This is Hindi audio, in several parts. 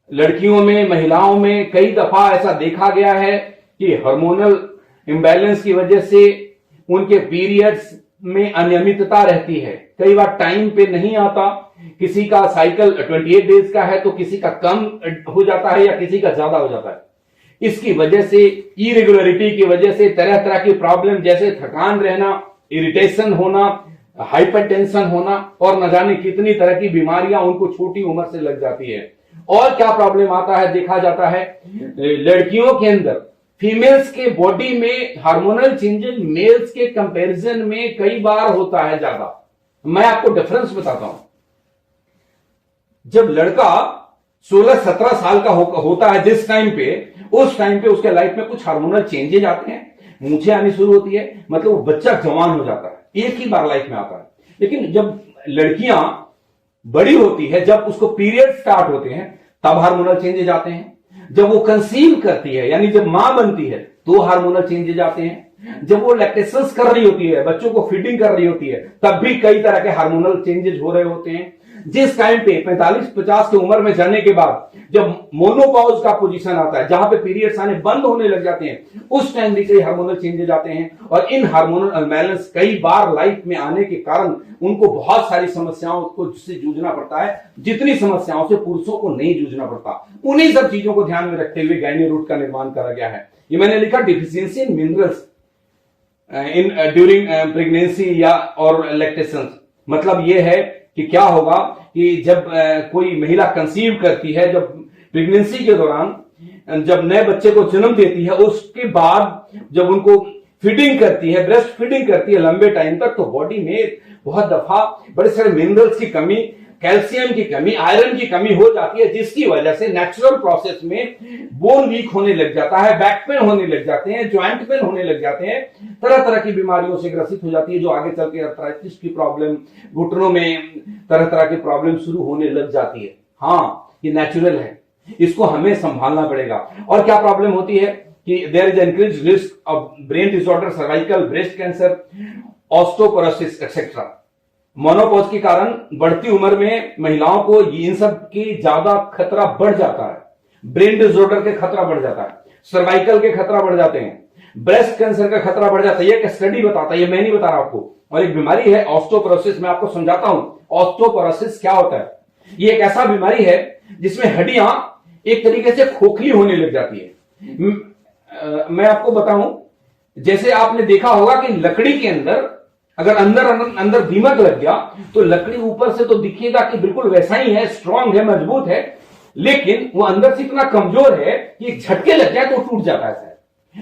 लड़कियों में, महिलाओं में कई दफा ऐसा देखा गया है कि हार्मोनल इम्बैलेंस की वजह से उनके पीरियड्स में अनियमितता रहती है। कई बार टाइम पे नहीं आता, किसी का साइकिल 28 डेज का है तो किसी का कम हो जाता है या किसी का ज्यादा हो जाता है। इसकी वजह से, इरेगुलरिटी की वजह से तरह तरह की प्रॉब्लम जैसे थकान रहना, इरिटेशन होना, हाइपरटेंशन होना और न जाने कितनी तरह की बीमारियां उनको छोटी उम्र से लग जाती है। और क्या प्रॉब्लम आता है, देखा जाता है लड़कियों के अंदर, फीमेल्स के बॉडी में हार्मोनल चेंजेस मेल्स के कंपैरिजन में कई बार होता है ज्यादा। मैं आपको डिफरेंस बताता हूं। जब लड़का 16-17 साल का होता है जिस टाइम पे, उस टाइम पे उसके लाइफ में कुछ हार्मोनल चेंजेस आते हैं, मूछें आनी शुरू होती है, मतलब वो बच्चा जवान हो जाता है, एक ही बार लाइफ में आता है। लेकिन जब लड़कियां बड़ी होती है, जब उसको पीरियड स्टार्ट होते हैं, तब हार्मोनल चेंजेस आते हैं। जब वो कंसीव करती है, यानी जब मां बनती है, तो हार्मोनल चेंजेस आते हैं। जब वो लैक्टेशंस कर रही होती है, बच्चों को फीडिंग कर रही होती है, तब भी कई तरह के हार्मोनल चेंजेस हो रहे होते हैं। जिस टाइम पे 45-50 की उम्र में जाने के बाद जब मोनोपॉज का पोजीशन आता है, जहां पे पीरियड्स आने बंद होने लग जाते हैं, उस टाइम भी कई हार्मोनल चेंजेस आते हैं। और इन हार्मोनल अनबैलेंस कई बार लाइफ में आने के कारण उनको बहुत सारी समस्याओं को से जूझना पड़ता है, जितनी समस्याओं से पुरुषों को नहीं जूझना पड़ता। उन्हीं सब चीजों को ध्यान में रखते हुए गायनी रूट का निर्माण करा गया है। ये मैंने लिखा deficiency in minerals in during pregnancy या और लैक्टेशन। मतलब ये है कि क्या होगा कि जब कोई महिला कंसीव करती है, जब प्रेगनेंसी के दौरान जब नए बच्चे को जन्म देती है, उसके बाद जब उनको फीडिंग करती है, ब्रेस्ट फीडिंग करती है लंबे टाइम तक, तो बॉडी में बहुत दफा बड़े सारे मिनरल्स की कमी, कैल्शियम की कमी, आयरन की कमी हो जाती है, जिसकी वजह से नेचुरल प्रोसेस में बोन वीक होने लग जाता है, बैक पेन होने लग जाते हैं, ज्वाइंट पेन होने लग जाते हैं, तरह तरह की बीमारियों से ग्रसित हो जाती है, जो आगे चल के अर्थराइटिस की प्रॉब्लम, घुटनों में तरह तरह की प्रॉब्लम शुरू होने लग जाती है। हाँ, ये नेचुरल है, इसको हमें संभालना पड़ेगा। और क्या प्रॉब्लम होती है कि there is increased risk of brain disorder, cervical, breast cancer, osteoporosis etcetera. Menopause के कारण बढ़ती उम्र में महिलाओं को इन सब की ज्यादा खतरा बढ़ जाता है। ब्रेन डिसऑर्डर के खतरा बढ़ जाता है, सर्वाइकल के खतरा बढ़ जाते हैं, ब्रेस्ट कैंसर का खतरा बढ़ जाता है। ये स्टडी बताता है, ये मैं नहीं बता रहा आपको। और एक बीमारी है ऑस्टियोपोरोसिस, मैं आपको समझाता हूं ऑस्टियोपोरोसिस क्या होता है। ये एक ऐसा बीमारी है जिसमें हड्डियां एक तरीके से खोखली होने लग जाती है। मैं आपको बताऊं, जैसे आपने देखा होगा कि लकड़ी के अंदर अगर अंदर दीमक लग गया तो लकड़ी ऊपर से तो दिखेगा कि बिल्कुल वैसा ही है, स्ट्रांग है, मजबूत है, लेकिन वो अंदर से इतना कमजोर है कि एक झटके लग जाए तो टूट जाता है।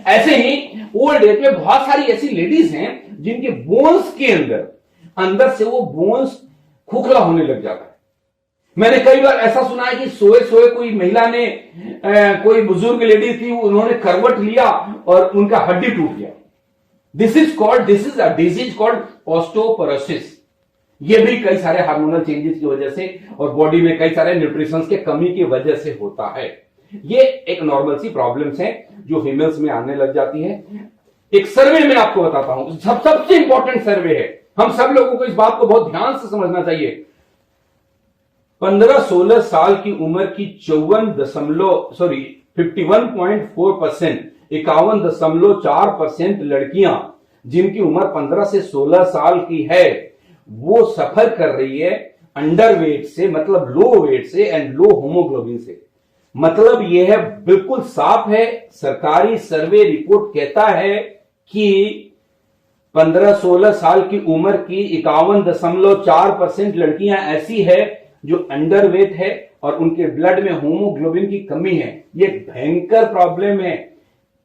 ऐसे ही ओल्ड एज में बहुत सारी ऐसी लेडीज हैं जिनके बोन्स के अंदर से वो बोन्स खोखला होने लग जाता है। मैंने कई बार ऐसा सुना है कि सोए सोए कोई महिला ने, कोई बुजुर्ग लेडी थी, उन्होंने करवट लिया और उनका हड्डी टूट गया। This is a disease called osteoporosis. ये भी कई सारे हार्मोनल चेंजेस की वजह से और बॉडी में कई सारे न्यूट्रिशन के कमी की वजह से होता है। ये एक नॉर्मल सी प्रॉब्लम्स है जो फीमेल्स में आने लग जाती है। एक सर्वे में आपको बताता हूं, सबसे इंपॉर्टेंट सर्वे है, हम सब लोगों को इस बात को बहुत ध्यान से समझना चाहिए। 15-16 साल की उम्र की 51.4%, 51.4% लड़कियां जिनकी उम्र 15 से 16 साल की है, वो सफर कर रही है अंडरवेट से, मतलब लो वेट से एंड लो होमोग्लोबिन से। मतलब यह है, बिल्कुल साफ है, सरकारी सर्वे रिपोर्ट कहता है कि 15-16 साल की उम्र की 51.4% लड़कियां ऐसी है जो अंडरवेट है और उनके ब्लड में होमोग्लोबिन की कमी है। ये भयंकर प्रॉब्लम है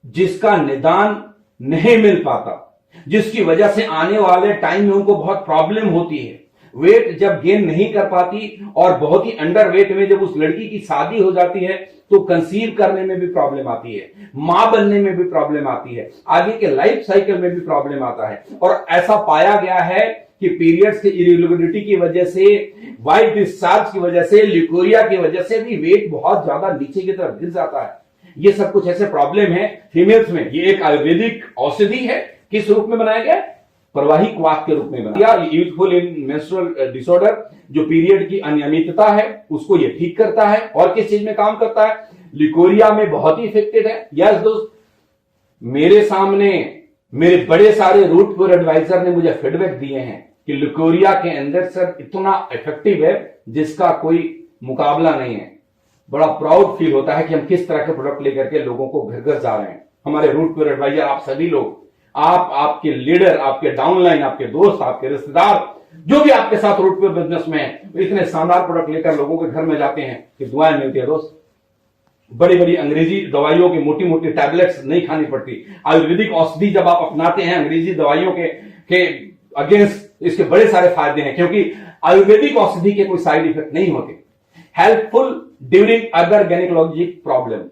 जिसका निदान नहीं मिल पाता, जिसकी वजह से आने वाले टाइम में उनको बहुत प्रॉब्लम होती है। वेट जब गेन नहीं कर पाती और बहुत ही अंडर वेट में जब उस लड़की की शादी हो जाती है तो कंसीव करने में भी प्रॉब्लम आती है, मां बनने में भी प्रॉब्लम आती है, आगे के लाइफ साइकिल में भी प्रॉब्लम आता है। और ऐसा पाया गया है कि पीरियड्स की इरेगुलरिटी की वजह से, वाइट डिस्चार्ज की वजह से, ल्यूकोरिया की वजह से भी वेट बहुत ज्यादा नीचे की तरफ गिर जाता है। ये सब कुछ ऐसे प्रॉब्लम है फीमेल्स में। ये एक आयुर्वेदिक औषधि है, किस रूप में बनाया गया? प्रवाहिक वात के रूप में बना। यूजफुल इन मेंस्ट्रुअल डिसऑर्डर, जो पीरियड की अनियमितता है उसको ये ठीक करता है। और किस चीज में काम करता है? लिकोरिया में बहुत ही इफेक्टिव है। यस दोस्त, मेरे सामने मेरे बड़े सारे रूट कोर एडवाइजर ने मुझे फीडबैक दिए हैं कि लिकोरिया के अंदर सर इतना इफेक्टिव है जिसका कोई मुकाबला नहीं है। बड़ा प्राउड फील होता है कि हम किस तरह के प्रोडक्ट लेकर के लोगों को घर घर जा रहे हैं। हमारे रूट कोर एडवाइजर, आप सभी लोग, आप, आपके लीडर, आपके डाउनलाइन, आपके दोस्त, आपके रिश्तेदार, जो भी आपके साथ रूट कोर बिजनेस में है, इतने शानदार प्रोडक्ट लेकर लोगों के घर में जाते हैं कि दुआएं मिलती है दोस्त। बड़ी बड़ी अंग्रेजी दवाइयों की मोटी मोटी टैबलेट्स नहीं खानी पड़ती। आयुर्वेदिक औषधि जब आप अपनाते हैं अंग्रेजी दवाइयों के अगेंस्ट, इसके बड़े सारे फायदे हैं, क्योंकि आयुर्वेदिक औषधि के कोई साइड इफेक्ट नहीं होते। Helpful during other gynaecologic problem,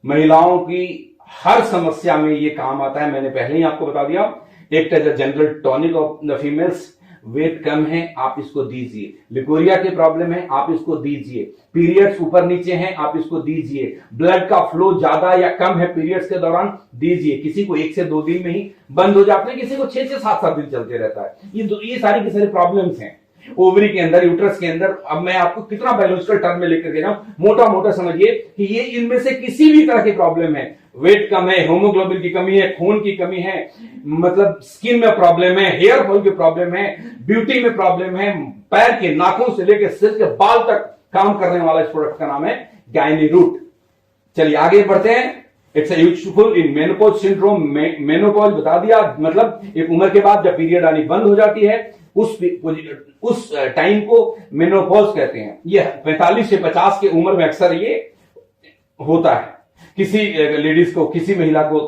महिलाओं की हर समस्या में ये काम आता है। मैंने पहले ही आपको बता दिया, एक as a general tonic of the females. Weight कम है, आप इसको दीजिए। लिकोरिया की प्रॉब्लम है, आप इसको दीजिए। पीरियड्स ऊपर नीचे हैं, आप इसको दीजिए। ब्लड का फ्लो ज्यादा या कम है पीरियड्स के दौरान, दीजिए। किसी को 1 से 2 दिन में ही बंद हो जाते हैं, किसी को 6 से 7 दिन चलते रहता है। ये सारी की सारी प्रॉब्लम्स हैं ओवरी के अंदर, यूट्रस के अंदर। अब मैं आपको कितना बायोलॉजिकल टर्म में लेकर के जाऊं, मोटा मोटा समझिए कि ये इनमें से किसी भी तरह की प्रॉब्लम है। वेट कम है, होमोग्लोबिन की कमी है, खून की कमी है, मतलब स्किन में प्रॉब्लम है, हेयर फॉल की प्रॉब्लम है, ब्यूटी में प्रॉब्लम है, पैर के नाखून से लेकर सिर के बाल तक काम करने वाला इस प्रोडक्ट का नाम है गायनी रूट। चलिए आगे बढ़ते हैं। It's useful in menopause syndrome. Menopause बता दिया, मतलब एक उम्र के बाद जब पीरियड आनी बंद हो जाती है, उस टाइम को मेनोपॉज कहते हैं। ये 45 से 50 की उम्र में अक्सर ये होता है। किसी लेडीज को, किसी महिला को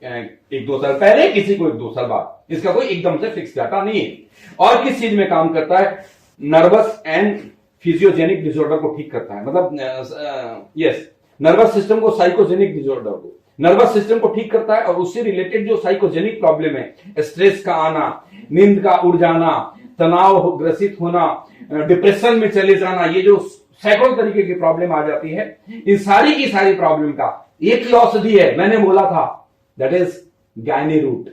1-2 साल पहले, किसी को 1-2 साल बाद। इसका कोई एकदम से फिक्स डाटा नहीं है। और किस चीज में काम करता है? नर्वस एंड फिजियोजेनिक डिसऑर्डर को ठीक करता है। मतलब यस, नर्वस सिस्टम को, साइकोजेनिक डिसऑर्डर को, नर्वस सिस्टम को ठीक करता है। और उससे रिलेटेड जो साइकोजेनिक प्रॉब्लम है, स्ट्रेस का आना, नींद का उड़ जाना, तनाव ग्रसित होना, डिप्रेशन में चले जाना, ये जो सैकड़ों तरीके की प्रॉब्लम आ जाती है, इन सारी की सारी प्रॉब्लम का एक ही औषधि है, मैंने बोला था, दैट इज गायनी रूट।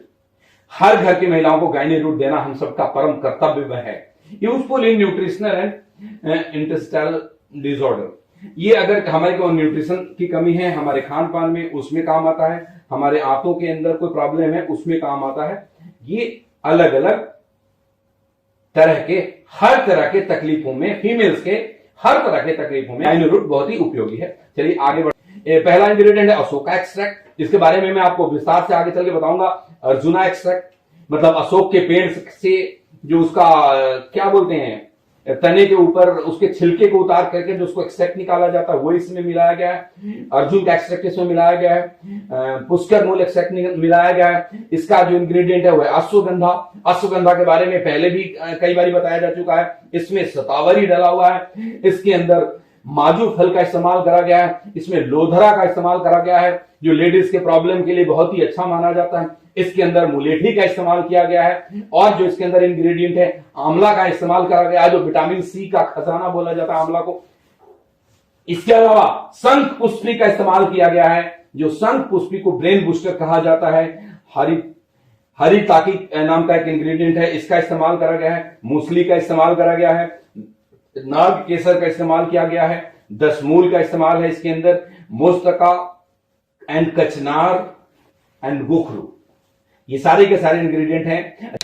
हर घर की महिलाओं को गायनी रूट देना हम सबका परम कर्तव्य है। Useful in nutritional and intestinal disorder. ये अगर हमारे को न्यूट्रिशन की कमी है, हमारे खान पान में, उसमें काम आता है। हमारे आंतों के अंदर कोई प्रॉब्लम है, उसमें काम आता है। ये अलग अलग तरह के, हर तरह के तकलीफों में, फीमेल्स के हर तरह के तकलीफों में गायनी रूट बहुत ही उपयोगी है। चलिए आगे बढ़ते। पहला इंग्रेडिएंट है अशोका एक्सट्रैक्ट। इसके बारे में मैं आपको विस्तार से आगे चल के बताऊंगा। अर्जुना एक्सट्रैक्ट, मतलब अशोक के पेड़ से जो उसका क्या बोलते हैं, तने के ऊपर उसके छिलके को उतार करके जो उसको एक्सट्रैक्ट निकाला जाता है, वो इसमें मिलाया गया है। अर्जुन का एक्सट्रैक्ट इसमें मिलाया गया है। पुष्कर मूल एक्सट्रैक्ट मिलाया गया है। इसका जो इंग्रेडिएंट है वो है अश्वगंधा। अश्वगंधा के बारे में पहले भी कई बार बताया जा चुका है। इसमें शतावरी डला हुआ है। इसके अंदर माजू फल का इस्तेमाल करा गया है। इसमें लोधरा का इस्तेमाल करा गया है, जो लेडीज के प्रॉब्लम के लिए बहुत ही अच्छा माना जाता है। इसके अंदर मुलेठी का इस्तेमाल किया गया है। और जो इसके अंदर इंग्रेडिएंट है, आंवला का इस्तेमाल करा गया है, जो विटामिन सी का खजाना बोला जाता है आंवला को। इसके अलावा शंख पुष्पी का इस्तेमाल किया गया है, जो शंख पुष्पी को ब्रेन बूस्टर कहा जाता है। हरी ताकी नाम का एक इंग्रेडिएंट है, इसका इस्तेमाल करा गया है। मूसली का इस्तेमाल करा गया है। नाग केसर का इस्तेमाल किया गया है। दशमूल का इस्तेमाल है इसके अंदर। मोस्तका एंड कचनार एंड गोखरू, ये सारे के सारे इंग्रेडिएंट हैं।